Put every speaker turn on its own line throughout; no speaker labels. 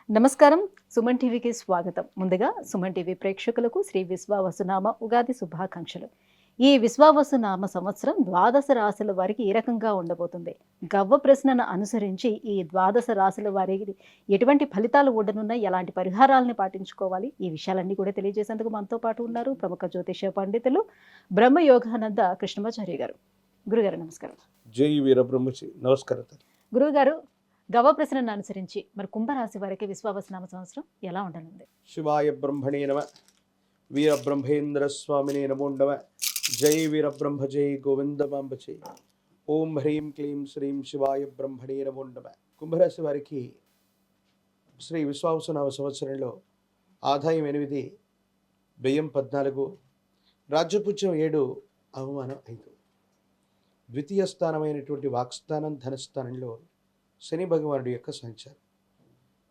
నమస్కారం. సుమన్ టీవీకి స్వాగతం. ముందుగా సుమన్ టీవీ ప్రేక్షకులకు శ్రీ విశ్వావసునామ ఉగాది శుభాకాంక్షలు. ఈ విశ్వావసునామ సంవత్సరం ద్వాదశ రాశుల వారికి ఏ రకంగా ఉండబోతుంది? గవ్వ ప్రశ్నను అనుసరించి ఈ ద్వాదశ రాశుల వారికి ఎటువంటి ఫలితాలు ఉండనున్నాయి? ఎలాంటి పరిహారాలను పాటించుకోవాలి? ఈ విషయాలన్నీ కూడా తెలియజేసేందుకు మనతో పాటు ఉన్నారు ప్రముఖ జ్యోతిష పండితులు బ్రహ్మయోగానంద కృష్ణమాచార్య గారు. గురుగారు నమస్కారం.
జై వీరబ్రహ్మచి. నమస్కారం.
గురువుగారు, గవ ప్రశ్నను అనుసరించి మరి కుంభరాశి వారికి విశ్వావసునామ సంవత్సరం ఎలా ఉండనుంది?
శివాయ బ్రహ్మణే నమ. వీరబ్రహ్మేంద్ర స్వామినే నమో నమ. జై వీరబ్రహ్మ జై గోవిందమాంబ జై. ఓం హ్రీం క్లీం శ్రీం శివాయ బ్రహ్మణే నమో నమ. కుంభరాశి వారికి శ్రీ విశ్వావసునామ సంవత్సరంలో ఆదాయం 8, వ్యయం 14, రాజ్యపుత్యం 7, అవమానం 5. ద్వితీయ స్థానమైనటువంటి వాక్స్థానం ధనస్థానంలో శని భగవానుడి యొక్క సంచారం,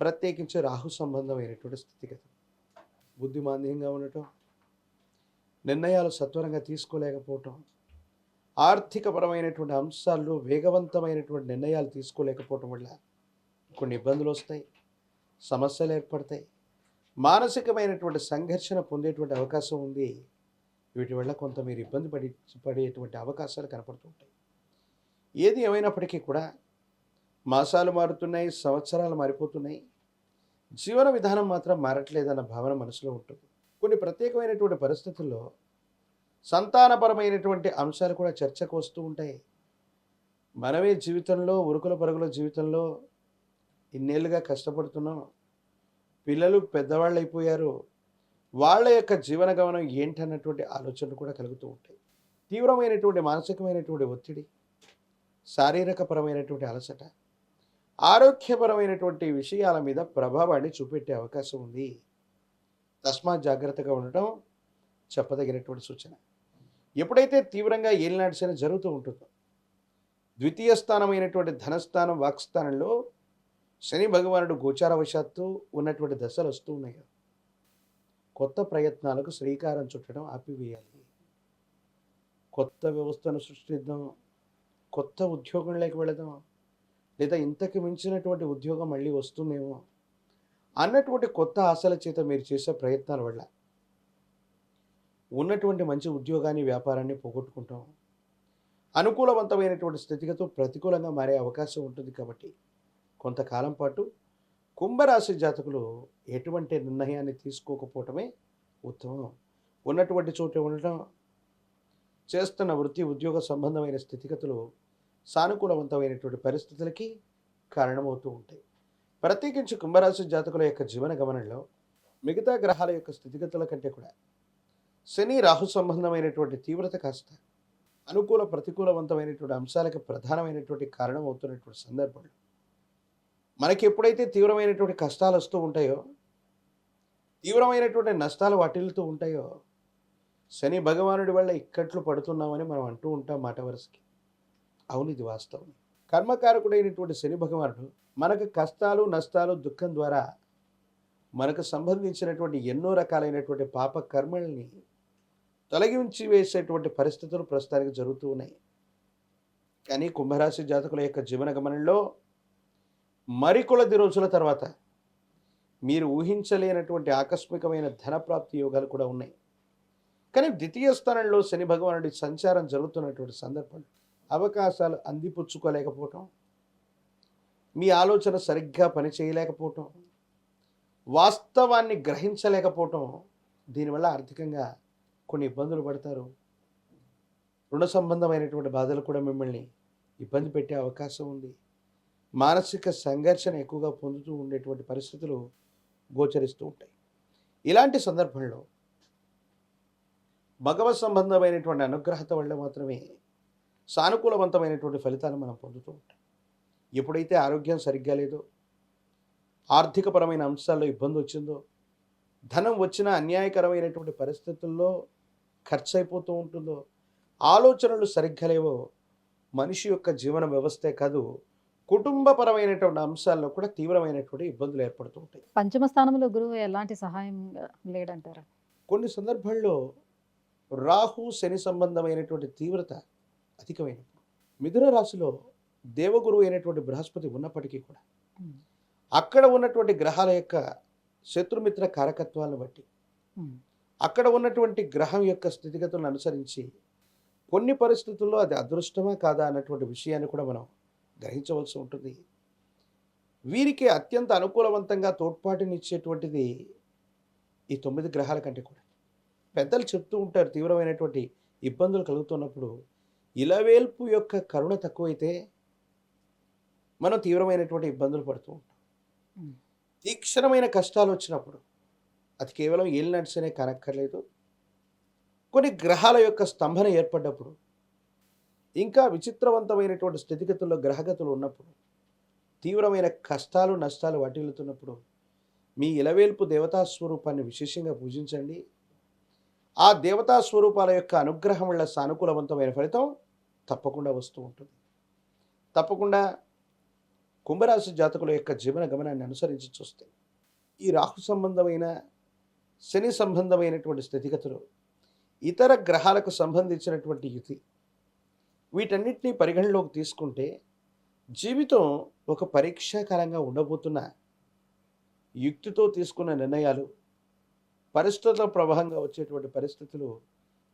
ప్రత్యేకించి రాహు సంబంధమైనటువంటి స్థితిగతి, బుద్ధిమాంద్యంగా ఉండటం, నిర్ణయాలు సత్వరంగా తీసుకోలేకపోవటం, ఆర్థికపరమైనటువంటి అంశాల్లో వేగవంతమైనటువంటి నిర్ణయాలు తీసుకోలేకపోవటం వల్ల కొన్ని ఇబ్బందులు వస్తాయి, సమస్యలు ఏర్పడతాయి, మానసికమైనటువంటి సంఘర్షణ పొందేటువంటి అవకాశం ఉంది. వీటి వల్ల కొంత మీరు ఇబ్బంది పడేటువంటి అవకాశాలు కనపడుతుంటాయి. ఏది ఏమైనప్పటికీ కూడా మాసాలు మారుతున్నాయి, సంవత్సరాలు మారిపోతున్నాయి, జీవన విధానం మాత్రం మారట్లేదన్న భావన మనసులో ఉంటుంది. కొన్ని ప్రత్యేకమైనటువంటి పరిస్థితుల్లో సంతానపరమైనటువంటి అంశాలు కూడా చర్చకు వస్తూ ఉంటాయి. మనమే జీవితంలో ఉరుకుల పరుగుల జీవితంలో ఇన్నేళ్ళుగా కష్టపడుతున్నాం, పిల్లలు పెద్దవాళ్ళు అయిపోయారు, వాళ్ళ యొక్క జీవన గమనం ఏంటన్నటువంటి ఆలోచనలు కూడా కలుగుతూ ఉంటాయి. తీవ్రమైనటువంటి మానసికమైనటువంటి ఒత్తిడి, శారీరకపరమైనటువంటి అలసట, ఆరోగ్యపరమైనటువంటి విషయాల మీద ప్రభావాన్ని చూపెట్టే అవకాశం ఉంది. తస్మాత్ జాగ్రత్తగా ఉండటం చెప్పదగినటువంటి సూచన. ఎప్పుడైతే తీవ్రంగా ఏలినాటి శని జరుగుతూ ఉంటుందో, ద్వితీయ స్థానమైనటువంటి ధనస్థానం వాక్స్థానంలో శని భగవానుడు గోచారవశాత్తు ఉన్నటువంటి దశలు వస్తూ ఉన్నాయి. కొత్త ప్రయత్నాలకు శ్రీకారం చుట్టడం ఆపివేయాలి. కొత్త వ్యవస్థను సృష్టిద్దాం, కొత్త ఉద్యోగంలోకి వెళదాం, లేదా ఇంతకు మించినటువంటి ఉద్యోగం మళ్ళీ వస్తుందేమో అన్నటువంటి కొత్త ఆశల చేత మీరు చేసే ప్రయత్నాల వల్ల ఉన్నటువంటి మంచి ఉద్యోగాన్ని, వ్యాపారాన్ని పోగొట్టుకుంటాం. అనుకూలవంతమైనటువంటి స్థితిగతులు ప్రతికూలంగా మారే అవకాశం ఉంటుంది. కాబట్టి కొంతకాలం పాటు కుంభరాశి జాతకులు ఎటువంటి నిర్ణయాన్ని తీసుకోకపోవటమే ఉత్తమం. ఉన్నటువంటి చోట ఉండటం, చేస్తున్న వృత్తి ఉద్యోగ సంబంధమైన స్థితిగతులు సానుకూలవంతమైనటువంటి పరిస్థితులకి కారణమవుతూ ఉంటాయి. ప్రత్యేకించి కుంభరాశి జాతకుల యొక్క జీవన గమనంలో మిగతా గ్రహాల యొక్క స్థితిగతుల కంటే కూడా శని రాహు సంబంధమైనటువంటి తీవ్రత కాస్త అనుకూల ప్రతికూలవంతమైనటువంటి అంశాలకు ప్రధానమైనటువంటి కారణం అవుతున్నటువంటి సందర్భంలో మనకి ఎప్పుడైతే తీవ్రమైనటువంటి కష్టాలు వస్తూ ఉంటాయో, తీవ్రమైనటువంటి నష్టాలు వాటిల్లుతూ ఉంటాయో, శని భగవానుడి వల్ల ఇక్కట్లు పడుతున్నామని మనం అంటూ ఉంటాం మాట వరుసకి. అవును, ఇది వాస్తవం. కర్మకారకుడైనటువంటి శని భగవానుడు మనకు కష్టాలు, నష్టాలు, దుఃఖం ద్వారా మనకు సంబంధించినటువంటి ఎన్నో రకాలైనటువంటి పాప కర్మల్ని తొలగించి వేసేటువంటి పరిస్థితులు ప్రస్తుతానికి జరుగుతూ ఉన్నాయి. కానీ కుంభరాశి జాతకుల యొక్క జీవన గమనంలో మరికొలది రోజుల తర్వాత మీరు ఊహించలేనటువంటి ఆకస్మికమైన ధనప్రాప్తి యోగాలు కూడా ఉన్నాయి. కానీ ద్వితీయ స్థానంలో శని భగవానుడి సంచారం జరుగుతున్నటువంటి సందర్భంలో అవకాశాలు అందిపుచ్చుకోలేకపోవటం, మీ ఆలోచన సరిగ్గా పనిచేయలేకపోవటం, వాస్తవాన్ని గ్రహించలేకపోవటం, దీనివల్ల ఆర్థికంగా కొన్ని ఇబ్బందులు పడతారు. రుణ సంబంధమైనటువంటి బాధలు కూడా మిమ్మల్ని ఇబ్బంది పెట్టే అవకాశం ఉంది. మానసిక సంఘర్షణ ఎక్కువగా పొందుతూ ఉండేటువంటి పరిస్థితులు గోచరిస్తూ ఉంటాయి. ఇలాంటి సందర్భంలో భగవత్ సంబంధమైనటువంటి అనుగ్రహత వల్ల మాత్రమే సానుకూలవంతమైనటువంటి ఫలితాలు మనం పొందుతూ ఉంటాం. ఎప్పుడైతే ఆరోగ్యం సరిగ్గా లేదో, ఆర్థికపరమైన అంశాల్లో ఇబ్బంది వచ్చిందో, ధనం వచ్చిన అన్యాయకరమైనటువంటి పరిస్థితుల్లో ఖర్చు అయిపోతూ ఉంటుందో, ఆలోచనలు సరిగ్గా లేవో, మనిషి యొక్క జీవన వ్యవస్థే కాదు కుటుంబపరమైనటువంటి అంశాల్లో కూడా తీవ్రమైనటువంటి ఇబ్బందులు ఏర్పడుతూ ఉంటాయి.
పంచమ స్థానంలో గురువు ఎలాంటి సహాయం లేడంటారా?
కొన్ని సందర్భాల్లో రాహు శని సంబంధమైనటువంటి తీవ్రత అధికమైనప్పుడు మిథున రాశిలో దేవగురువు అయినటువంటి బృహస్పతి ఉన్నప్పటికీ కూడా అక్కడ ఉన్నటువంటి గ్రహాల యొక్క శత్రుమిత్ర కారకత్వాలను బట్టి,
ఉమ్,
అక్కడ ఉన్నటువంటి గ్రహం యొక్క స్థితిగతులను అనుసరించి కొన్ని పరిస్థితుల్లో అది అదృష్టమా కాదా అన్నటువంటి విషయాన్ని కూడా మనం గ్రహించవలసి ఉంటుంది. వీరికి అత్యంత అనుకూలవంతంగా తోడ్పాటునిచ్చేటువంటిది ఈ 9 గ్రహాల కంటే కూడా పెద్దలు చెప్తూ ఉంటారు. తీవ్రమైనటువంటి ఇబ్బందులు కలుగుతున్నప్పుడు ఇలవేల్పు యొక్క కరుణ తక్కువైతే మనం తీవ్రమైనటువంటి ఇబ్బందులు పడుతూ ఉంటాం.
ఉమ్,
తీక్షణమైన కష్టాలు వచ్చినప్పుడు అది కేవలం ఏలినట్స్ అనే కనక్కర్లేదు. కొన్ని గ్రహాల యొక్క స్తంభన ఏర్పడ్డప్పుడు, ఇంకా విచిత్రవంతమైనటువంటి స్థితిగతుల్లో గ్రహగతులు ఉన్నప్పుడు, తీవ్రమైన కష్టాలు నష్టాలు వాటిల్లుతున్నప్పుడు మీ ఇలవేల్పు దేవతా స్వరూపాన్ని విశేషంగా పూజించండి. ఆ దేవతా స్వరూపాల యొక్క అనుగ్రహం వల్ల సానుకూలవంతమైన ఫలితం తప్పకుండా వస్తూ ఉంటుంది. తప్పకుండా కుంభరాశి జాతకుల యొక్క జీవన గమనాన్ని అనుసరించి చూస్తే ఈ రాహు సంబంధమైన శని సంబంధమైనటువంటి స్థితిగతులు, ఇతర గ్రహాలకు సంబంధించినటువంటి యుతి, వీటన్నిటినీ పరిగణలోకి తీసుకుంటే జీవితం ఒక పరీక్షాకాలంగా ఉండబోతున్న యుక్తితో తీసుకున్న నిర్ణయాలు, పరిస్థితుల ప్రభావంగా వచ్చేటువంటి పరిస్థితులు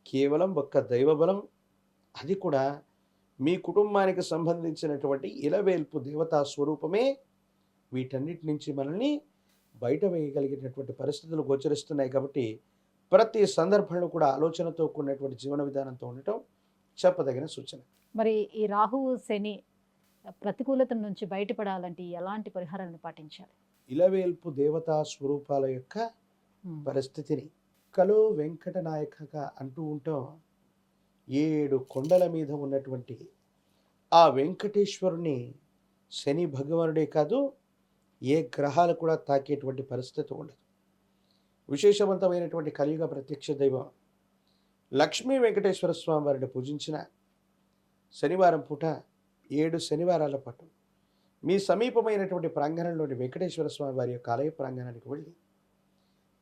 కేవలం ఒక్క దైవబలం, అది కూడా మీ కుటుంబానికి సంబంధించినటువంటి ఇలవేల్పు దేవతా స్వరూపమే వీటన్నిటి నుంచి మనల్ని బయట వేయగలిగేటటువంటి పరిస్థితులు గోచరిస్తున్నాయి. కాబట్టి ప్రతి సందర్భంలో కూడా ఆలోచనతో కూడినటువంటి జీవన విధానంతో ఉండటం చెప్పదగిన సూచన.
మరి ఈ రాహువు శని ప్రతికూలత నుంచి బయటపడాలంటే ఎలాంటి పరిహారాలను పాటించాలి?
ఇలవేల్పు దేవతా స్వరూపాల యొక్క
ఉమ్,
పరిస్థితిని కలో వెంకట నాయకగా అంటూ ఉంటాం. 7 కొండల మీద ఉన్నటువంటి ఆ వెంకటేశ్వరుని శని భగవానుడే కాదు, ఏ గ్రహాలు కూడా తాకేటువంటి పరిస్థితి ఉండదు. విశేషవంతమైనటువంటి కలియుగ ప్రత్యక్ష దైవం లక్ష్మీ వెంకటేశ్వర స్వామి వారిని పూజించిన శనివారం పూట 7 శనివారాల పాటు మీ సమీపమైనటువంటి ప్రాంగణంలోని వెంకటేశ్వర స్వామి వారి యొక్క ఆలయ ప్రాంగణానికి వెళ్ళి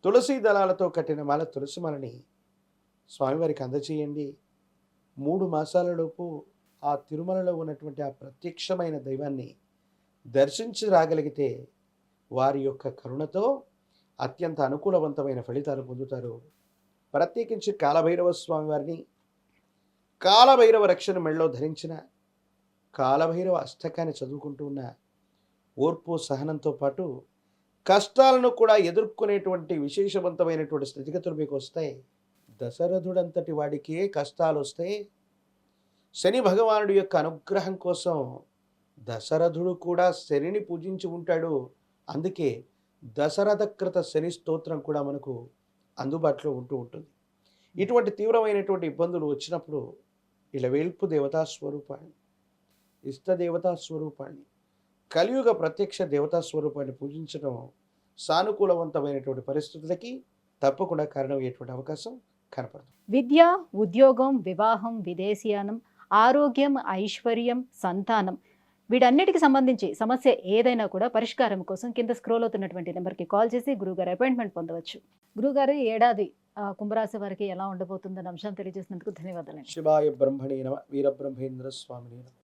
తులసి దళాలతో కట్టిన మాల తులసి మాలని స్వామివారికి అందచేయండి. 3 మాసాలలోపు ఆ తిరుమలలో ఉన్నటువంటి ఆ ప్రత్యక్షమైన దైవాన్ని దర్శించి రాగలిగితే వారి యొక్క కరుణతో అత్యంత అనుకూలవంతమైన ఫలితాలు పొందుతారు. ప్రత్యేకించి కాలభైరవ స్వామి వారిని, కాలభైరవ రక్షణ మెళ్ళలో ధరించిన కాలభైరవ అష్టకాన్ని చదువుకుంటూ ఉన్న ఓర్పు సహనంతో పాటు కష్టాలను కూడా ఎదుర్కొనేటువంటి విశేషవంతమైనటువంటి స్థితిగతులు మీకు వస్తాయి. దశరథుడంతటి వాడికే కష్టాలు వస్తాయి. శని భగవానుడి యొక్క అనుగ్రహం కోసం దశరథుడు కూడా శనిని పూజించి ఉంటాడు. అందుకే దశరథకృత శని స్తోత్రం కూడా మనకు అందుబాటులో ఉంటూ ఉంటుంది. ఇటువంటి తీవ్రమైనటువంటి ఇబ్బందులు వచ్చినప్పుడు ఇలవేల్పు దేవతా స్వరూపాన్ని, ఇష్టదేవతా స్వరూపాన్ని, కలియుగ ప్రత్యక్ష దేవతా స్వరూపాన్ని పూజించడం సానుకూలవంతమైనటువంటి పరిస్థితులకి తప్పకుండా కారణమయ్యేటువంటి అవకాశం కనపడుతుంది.
విద్య, ఉద్యోగం, వివాహం, విదేశీయానం, ఆరోగ్యం, ఐశ్వర్యం, సంతానం, వీటన్నిటికి సంబంధించి సమస్య ఏదైనా కూడా పరిష్కారం కోసం కింద స్క్రోల్ అవుతున్నటువంటి నెంబర్కి కాల్ చేసి గురుగారు అపాయింట్మెంట్ పొందవచ్చు. గురుగారు, ఈ ఏడాది కుంభరాశి వారికి ఎలా ఉండబోతుందన్న అంశాన్ని తెలియజేసినందుకు ధన్యవాదాలండి.
శివాయ బ్రహ్మణే నమః. వీరబ్రహ్మేంద్ర స్వామినే నమః.